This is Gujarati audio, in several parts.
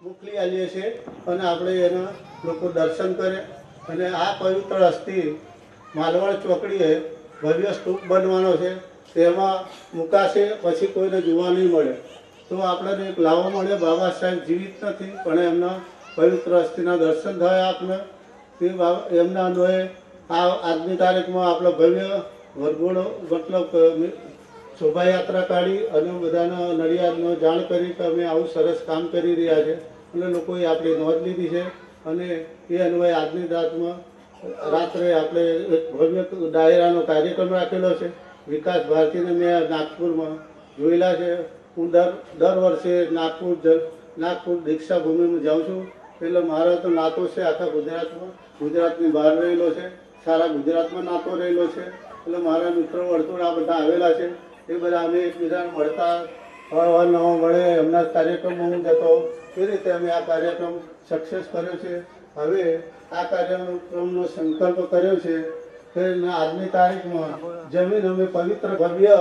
મોકલી આવીએ છીએ અને આપણે એના લોકો દર્શન કરે અને આ પવિત્ર અસ્થિ માલવણ ચોકડીએ ભવ્ય સ્તૂપ બનવાનો છે, તેમાં મુકાશે, પછી કોઈને જોવા નહીં મળે. તો આપણને એક લાવો મળે. બાબા સાહેબ જીવિત નથી પણ એમના પવિત્ર અસ્થિના દર્શન થયા આપને. તે એમના અન્વયે આજની તારીખમાં આપણો ભવ્ય વરઘોડો મતલબ શોભાયાત્રા કાઢી અને બધાના નડિયાદનો જાણ કરી કે અમે આવું સરસ કામ કરી રહ્યા છે અને લોકોએ આપણી નોંધ લીધી છે. અને એ અન્વયે આજની રાત્રે આપણે એક ભવ્ય ડાયરાનો કાર્યક્રમ રાખેલો છે. વિકાસ ભારતીને મેં નાગપુરમાં જોયેલા છે. હું દર વર્ષે નાગપુર દીક્ષા ભૂમિમાં જાઉં છું. એટલે મારો તો નાતો છે આખા ગુજરાતમાં, ગુજરાતની બહાર રહેલો છે, સારા ગુજરાતમાં નાતો રહેલો છે. એટલે મારા મિત્રો વર્તુળ આ બધા આવેલા છે. એ બધા અમે એકબીજાને મળતા અવારનવાર મળે. એમના કાર્યક્રમમાં હું જતો. એ રીતે અમે આ કાર્યક્રમ સક્સેસ કર્યો છે. હવે આ કાર્યક્રમનો સંકલ્પ કર્યો છે કે આજની તારીખમાં જમીન અમે પવિત્ર ભવ્ય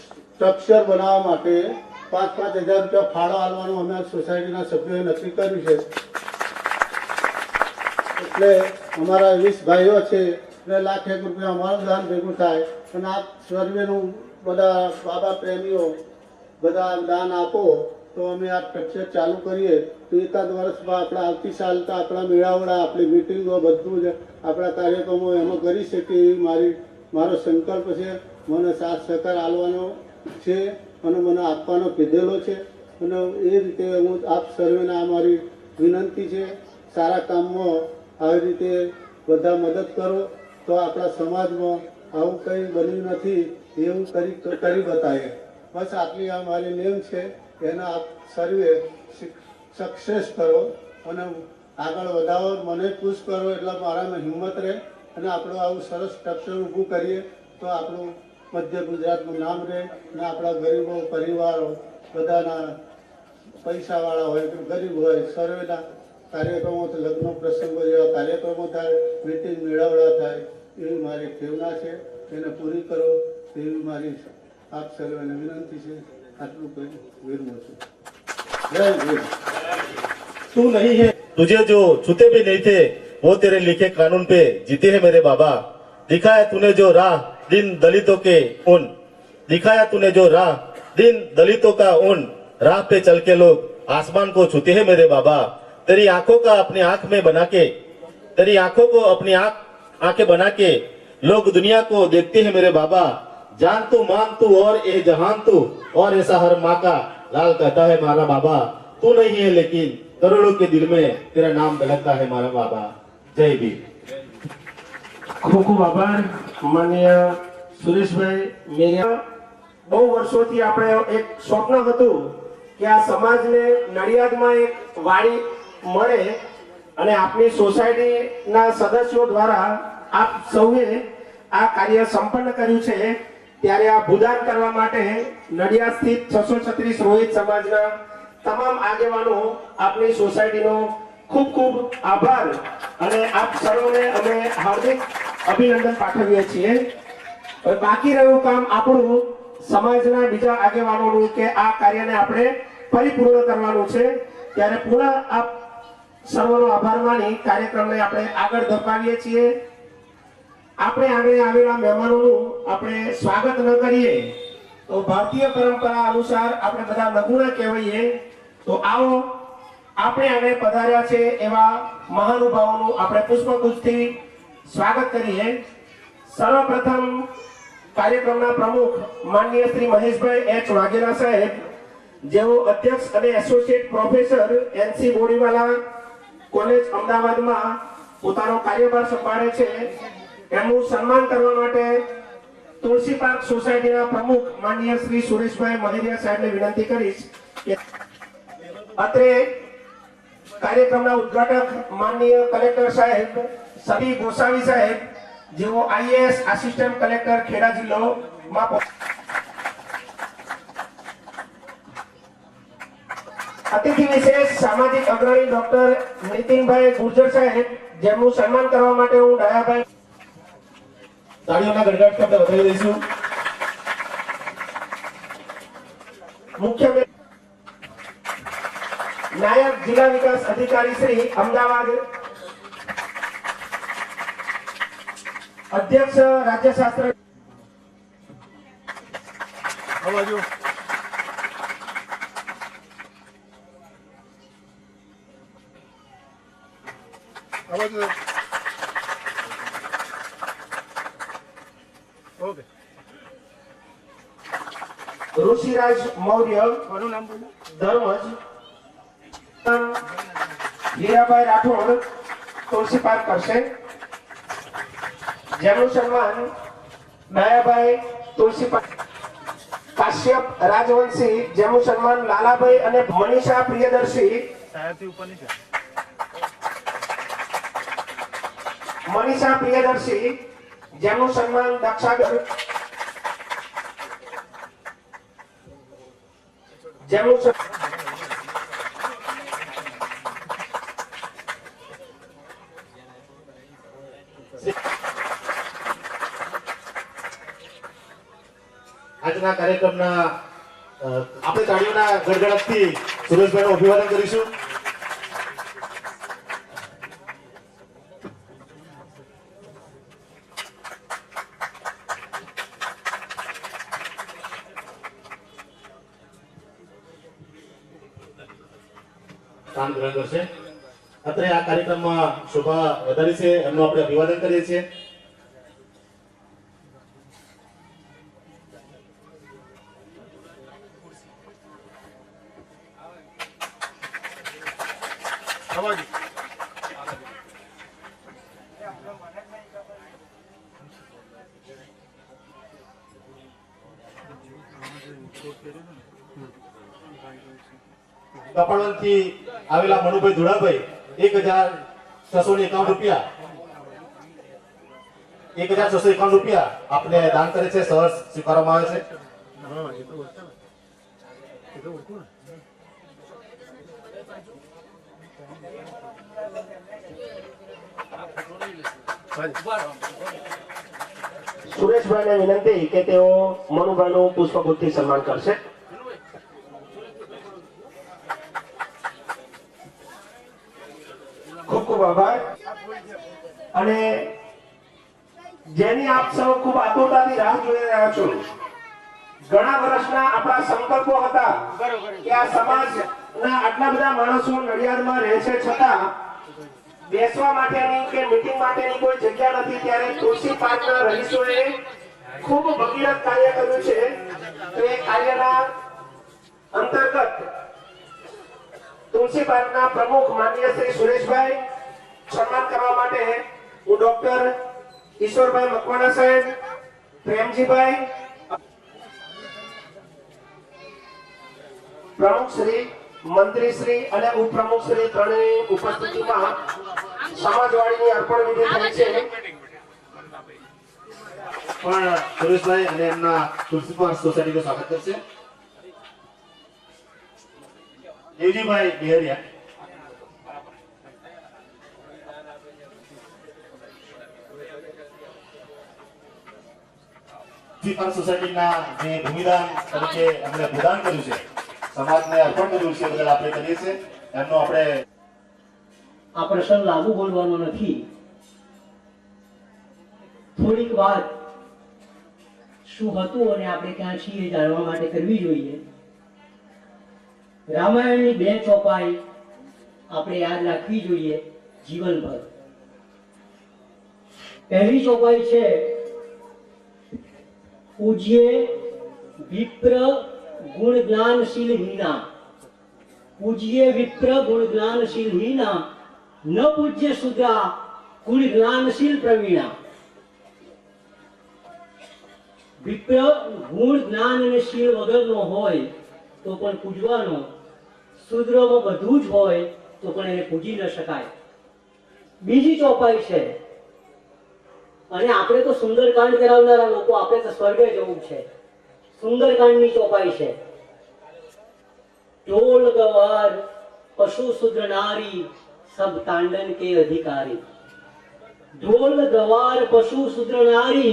સ્ટ્રક્ચર બનાવવા માટે 5,000 રૂપિયા ફાળો આપવાનું અમે સોસાયટીના સભ્યોએ નક્કી કર્યું છે. એટલે અમારા 20 ભાઈઓ છે, 2 લાખ રૂપિયા અમારું દાન ભેગું થાય અને આ સર્વેનું બધા બાબા પ્રેમીઓ બધા દાન આપો તો અમે આ સ્ટ્રક્ચર ચાલુ કરીએ. તો એકાદ વર્ષમાં આપણા આવતી સાલ તો આપણા મેળાવડા, આપણી મિટિંગો, બધું જ આપણા કાર્યક્રમો એમાં કરી શકીએ એવી મારો સંકલ્પ છે. મને સાથ સહકાર આપવાનો છે અને મને આપવાનો કીધેલો છે. અને એ રીતે હું આપ સર્વેને આ મારી વિનંતી છે. સારા કામમાં આવી રીતે બધા મદદ કરો તો આપણા સમાજમાં આવું કંઈ બન્યું નથી એવું કરી બતાવીએ. બસ આટલી આ મારી નેમ છે. એના આપ સર્વે સક્સેસ કરો અને આગળ વધાવો, મને પુશ કરો એટલે મારામાં હિંમત રહે અને આપણું આવું સરસ સ્ટ્રક્ચર ઊભું કરીએ તો આપણું મધ્ય ગુજરાતનું નામ રહે અને આપણા ગરીબો પરિવારો બધાના પૈસાવાળા હોય કે ગરીબ હોય, સર્વેના કાર્યક્રમો, લગ્ન પ્રસંગો જેવા કાર્યક્રમો થાય, મિટિંગ મેળાવડા થાય એવી મારી પ્રેરણા છે. એને પૂરી કરો એવી મારી આપ સર્વેને વિનંતી છે. आटलू विरमू छू। जय भीम। तू नहीं है, तुझे जो छूते भी नहीं थे वो तेरे लिखे कानून पे जीते हैं मेरे बाबा। दिखाया तूने जो राह दिन दलितों के उन, दिखाया तूने जो राह दिन दलितों का उन, राह पे चल के लोग आसमान को छूते हैं मेरे बाबा। तेरी आंखों का अपनी आंख में बना के, तेरी आंखों को अपनी आंखें बना के लोग दुनिया को देखते हैं मेरे बाबा। जान तू, मान तू और ए जहान तू, और ऐसा हर माँ का लाल कहता है मारा बाबा। तू नहीं है लेकिन करोड़ों के दिल में तेरा नाम धड़कता है मारा बाबा। जय भीम। खूब खूब आभार माननीय સુરેશભાઈ મેરિયા. બહુ વર્ષોથી આપણે એક સ્વપ્ન હતું કે આ સમાજને નડિયાદમાં એક વાડી મળે અને આપની સોસાયટીના સદસ્યો દ્વારા આપ સૌએ આ કાર્ય સંપન્ન કર્યું છે. ત્યારે આ ભૂદાન કરવા માટે નડિયાદ સ્થિત 636 રોહિત સમાજના તમામ આગેવાનો આપની સોસાયટીનો ખૂબ ખૂબ આભાર અને આપ સર્વને અમે હાર્દિક અભિનંદન પાઠવીએ છીએ. બાકી રહ્યું કામ આપણું સમાજના બીજા આગેવાનોનું કે આ કાર્યને આપણે પરિપૂર્ણ કરવાનું છે. ત્યારે પુનઃ આપ સર્વનો આભાર માની કાર્યક્રમને આપણે આગળ ધપાવીએ છીએ. આપણે આગળ આવેલા મહેમાનોનું આપણે સ્વાગત ન કરીએ તો ભારતીય પરંપરા અનુસાર આપણે બધા નગુણા કહેવાઈએ. તો આવો આપણે આગળ પધાર્યા છે એવા મહાનુભાવોનું આપણે પુષ્પગુચ્છથી સ્વાગત કરીએ. સર્વપ્રથમ કાર્યક્રમના પ્રમુખ માનનીય શ્રી મહેશભાઈ એચ વાઘેલા સાહેબ, જેઓ અધ્યક્ષ અને associate professor NC Bodiwala college અમદાવાદમાં પોતાનો કાર્યભાર સંભાળે છે, એમનું સન્માન કરવા માટે તુલસી પાર્ક સોસાયટીના પ્રમુખ માનનીય શ્રી સુરેશભાઈ મહેરિયા સાહેબને વિનંતી કરીશ કે અત્રે કાર્યક્રમના ઉદ્ઘાટક માનનીય કલેક્ટર સાહેબ સબી ગોસાવી સાહેબ, જેઓ આઈએએસ આસિસ્ટન્ટ કલેક્ટર ખેડા જિલ્લામાં અતિથિ વિશેષ સામાજિક અગ્રણી ડોક્ટર નીતિનભાઈ ગુર્જર સાહેબ, જેમનું સન્માન કરવા માટે હું ડાયાભાઈ તાળીઓના ગડગડાટ શબ્દ વધારી દઈશું. મુખ્ય નાયબ જિલ્લા વિકાસ અધિકારી શ્રી અમદાવાદ, અધ્યક્ષ રાજ્યશાસ્ત્ર ઋષિરાજ મૌર્ય, ધર્મજ, હીરાભાઈ રાઠોડ તુલસી પાઠ કરશે, જેનું સન્માન દયાભાઈ તુલસી પાઠ, કાશ્યપ રાજવંશી, જેનું સન્માન લાલાભાઈ અને મનીષા પ્રિયદર્શી, મનીષા પ્રિયદર્શી, જેનું સન્માન દક્ષાગર, જેનું આજના કાર્યક્રમના આપણે તાળીઓના ગડગડાટથી સુરેશભાઈનું અભિવાદન કરીશું. સ્થાન ગ્રહણ કરશે. અત્રે આ કાર્યક્રમમાં શોભા વધારી છે એમનું આપણે અભિવાદન કરીએ છીએ. કપાળવંતથી આવેલા મનુભાઈ ધુડાભાઈ 1651 રૂપિયા 1651 રૂપિયા આપને દાન કરે છે. સહર્ષ સ્વીકારવામાં આવે છે. સુરેશભાઈને વિનંતી કે તેઓ મનુભાઈનું પુષ્પગુચ્છથી સન્માન કરશે. ખૂબ ખૂબ આભાર. અને જેની આપ સૌ ખૂબ આતુરતાથી રાહ જોઈ રહ્યા છો, ઘણા વર્ષના આપણા સંકલ્પો હતા કે આ સમાજના આટલા બધા માણસો નડિયાદમાં રહે છે, છતાં બેસવા માટેની કે મીટિંગ માટેની કોઈ જગ્યા નથી. ત્યારે તુલસી પાર્કના રહીશોએ ખૂબ ભગીરથ કાર્ય કર્યું છે. તો એ કાર્યના અંતર્ગત તુલસી પાર્કના પ્રમુખ માનનીય શ્રી સુરેશભાઈ સન્માન કરવા માટે હું ડોક્ટર ઈશ્વરભાઈ મકવાણા સાહેબ, પ્રેમજીભાઈ, પ્રમુખ શ્રી, મંત્રી શ્રી અને ઉપપ્રમુખ શ્રી ત્રણેય ઉપસ્થિતિમાં સમાજવાડીની અર્પણ વિધિ થઈ છે. પણ સુરેશભાઈ અને એમના તુલસી પાર્ક સોસાયટીનું સ્વાગત કરશે. દેવજીભાઈ બિહરિયા. તુલસી પાર્ક સોસાયટીના જે ભૂમિદાન તરીકે એમણે પ્રદાન કર્યું છે, સમાજને અર્પણ કર્યું છે, બદલ આપણે કરીએ છીએ. એમનો આપણે આ પ્રસંગ લાંબુ બોલવાનો નથી. થોડીક વાત શું હતું અને આપણે ક્યાં છીએ જાણવા માટે કરવી જોઈએ. રામાયણની 2 ચોપાઈ આપણે યાદ રાખવી જોઈએ જીવનભર. પહેલી ચોપાઈ છે પૂજ્ય વિપ્ર ગુણ જ્ઞાનશીલ હીના. પૂજ્ય વિપ્ર ગુણ જ્ઞાનશીલ હીના, ન પૂજ્ય સુદ્રા ગુણ જ્ઞાનશીલ પ્રવીણા. વિપ્ર ગુણ જ્ઞાન અને શીલ વગરનો હોય તો પણ પૂજવાનો, શુદ્રમાં બધું જ હોય તો પણ એને પૂજી ન શકાય. બીજી ચોપાઈ છે, અને આપણે તો સુંદરકાંડ કરાવનારા લોકો, આપણે તો સ્વર્ગે જવું છે. સુંદરકાંડની ચોપાઈ છે, ઢોલ ગવાર પશુ શુદ્ર નારી सब तांडन के अधिकारी. ढोल गवार पशु शुद्र नारी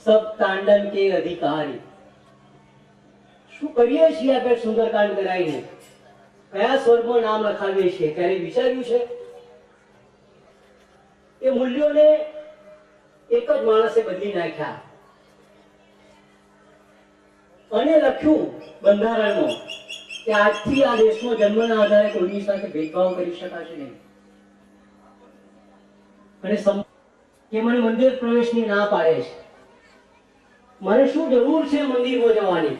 सब तांडन के अधिकारी. શું કરીએ છીએ આપણે સુંદરકાંડ કરાવીને? કયા સ્વર્ગમાં નામ લખાવીએ છીએ ક્યારે વિચાર્યું છે? એ મૂલ્યોને એક જ માણસે બદલી નાખ્યા અને લખ્યું બંધારણમાં કે આજથી આ દેશમાં જન્મના આધારે કોઈની સાથે ભેદભાવ કરી શકાશે નહીં. અને કે મને મંદિર પ્રવેશની ના પાડે છે. મને શું જરૂર છે મંદિરમાં જવાની?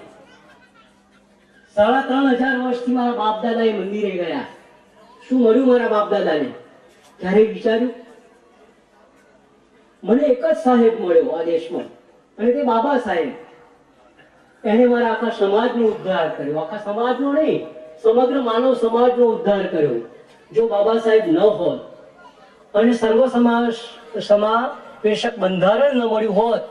3500 વર્ષથી મારા બાપ દાદા એ મંદિરે ગયા. શું મળ્યું મારા બાપ દાદાને? ક્યારેય વિચાર્યું? મને એક જ સાહેબ મળ્યો આ દેશમાં અને તે બાબા સાહેબ. એને મારા આખા સમાજનો ઉદ્ધાર કર્યો. આખા સમાજનો નહીં, સમગ્ર માનવ સમાજનો ઉદ્ધાર કર્યો. જો બાબા સાહેબ ન હોત અને સર્વ સમાવેશક બંધારણ ન મળ્યું હોત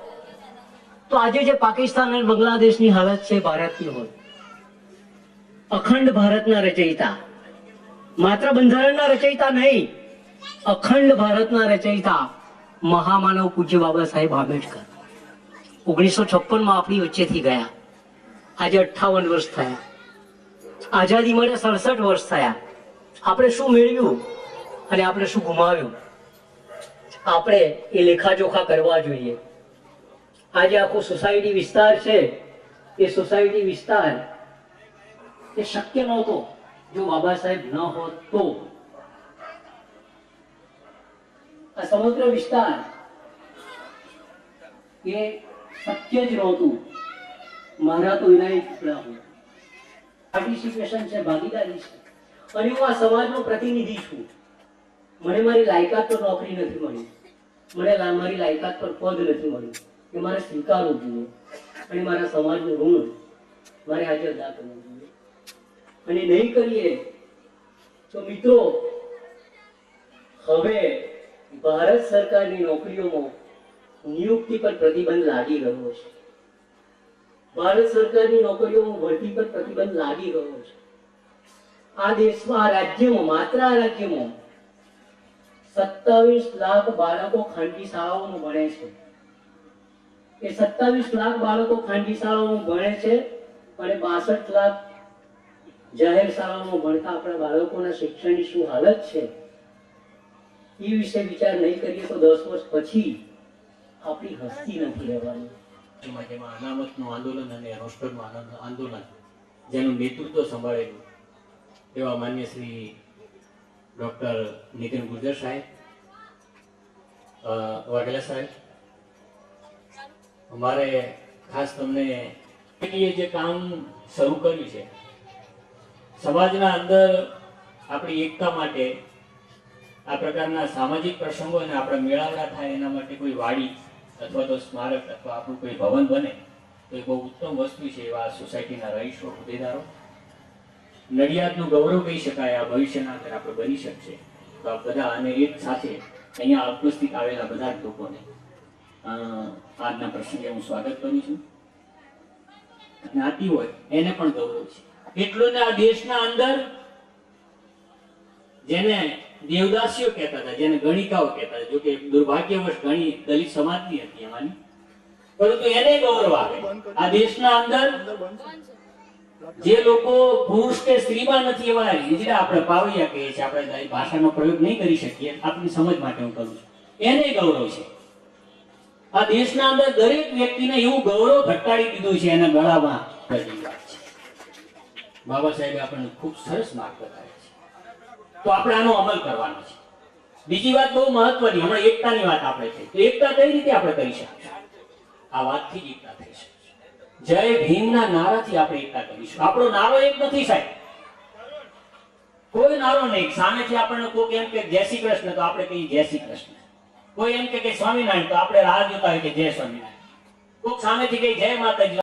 તો આજે જે પાકિસ્તાન અને બાંગ્લાદેશની હાલત છે ભારતની હોત. અખંડ ભારતના રચયિતા, માત્ર બંધારણના રચયિતા નહીં, અખંડ ભારતના રચયિતા મહામાનવ પૂજ્ય બાબા સાહેબ આંબેડકર 1956 માં આપણી વચ્ચેથી ગયા. આજે 58 વર્ષ થયા. આઝાદી મળે 67 વર્ષ થયા. આપણે શું મેળવ્યું અને આપણે શું ગુમાવ્યું? આપણે એ લેખાજોખા કરવા જોઈએ. આજે આખો સોસાયટી વિસ્તાર છે, એ સોસાયટી વિસ્તાર એ શક્ય નહોતો જો બાબા સાહેબ ન હોત તો. આ સમગ્ર વિસ્તાર એ શક્ય જ નહોતું મારા તો વિનાય ટુકડા હોય. પાર્ટિસિપેશન છે, ભાગીદારી છે. અને હું આ સમાજનો પ્રતિનિધિ છું. મને મારી લાયકાત પર નોકરી નથી મળી, મને મારી લાયકાત પર પદ નથી મળ્યું. એ મારે સ્વીકારવું જોઈએ અને મારા સમાજનું ઋણ મારે આજે અદા કરવું જોઈએ. અને નહીં કરીએ તો મિત્રો, હવે ભારત સરકારની નોકરીઓમાં નિયુક્તિ પર પ્રતિબંધ લાગી રહ્યો છે. ભારત સરકારની નોકરીઓમાં ભરતી પર પ્રતિબંધ લાગી રહ્યો છે. આ દેશમાં, આ રાજ્યમાં, માત્ર આ રાજ્યમાં 27 લાખ બાળકો ખાનગી શાળાઓમાં ભણે છે. એ 27 લાખ બાળકો ખાનગી શાળાઓમાં ભણે છે અને 62 લાખ જાહેર શાળાઓમાં ભણતા આપણા બાળકોના શિક્ષણની શું હાલત છે એ વિશે વિચાર નહીં કરીએ તો 10 વર્ષ પછી આપણી હસ્તી નથી રહેવાની. જેમાં અનામતનું આંદોલન અને રોસ્ટરનું આંદોલન જેનું નેતૃત્વ સંભાળેલું એવા માન્ય શ્રી ડૉક્ટર નીતિન ગુર્જર સાહેબ, વાઘેલા સાહેબ, અમારે ખાસ તમને જે કામ શરૂ કર્યું છે સમાજના અંદર આપણી એકતા માટે, આ પ્રકારના સામાજિક પ્રસંગો અને આપણા મેળાવડા થાય એના માટે કોઈ વાડી અથવા તો સ્મારક અથવા આપણું કોઈ ભવન બને તો એ બહુ ઉત્તમ વસ્તુ છે. એવા સોસાયટીના રહીશો, હોદ્દેદારો, નડિયાદનું ગૌરવ કહી શકાય આ ભવિષ્યના અંદર આપણે બની શકશે. તો આ બધા અને એક સાથે અહીંયા ઉપસ્થિત આવેલા બધા જ લોકોને આજના પ્રસંગે હું સ્વાગત કરું છું. જ્ઞાતિ હોય એને પણ ગૌરવ છે. એટલું ને આ દેશના અંદર જેને દેવદાસીઓ કહેતા હતા, જેને ગણિકાઓ કહેતા હતા, જો કે દુર્ભાગ્યવશ ઘણી દલિત સમાજની હતી એમાંની, પરંતુ એને ગૌરવ આવે. આ દેશના અંદર જે લોકો પુરુષ કે સ્ત્રીમાં નથી એવા હિજડા આપણે પાવડિયા કહીએ છીએ, આપણે ભાષાનો પ્રયોગ નહીં કરી શકીએ, આપણી સમજ માટે હું કરું છું, એને ગૌરવ છે. આ દેશના અંદર દરેક વ્યક્તિને એવું ગૌરવ ઘટાડી દીધું છે એના ગળામાં. બાબા સાહેબે આપણને ખૂબ સરસ માર્ગ બતાવ્યા છે, તો આપણે આનો અમલ કરવાનો છે. બીજી વાત બહુ મહત્વની, હમણાં એકતાની વાત આપણે થઈ, તો એકતા કઈ રીતે આપણે કરી શકીશું? આ વાતથી જ એકતા થઈ શકે. જય ભીમના નારાથી આપણે એકતા કરીશું. આપણો નારો એક નથી સાહેબ, કોઈ નારો નહીં. સામેથી આપણને કોઈ એમ કે જય શ્રી કૃષ્ણ તો આપણે કહીએ જય શ્રી કૃષ્ણ. કોઈ એમ કે સ્વામિનારાયણ તો આપણે રાહ જોતા હોય કે જય સ્વામિનારાયણ. કોઈક સામેથી કઈ જય માતાજી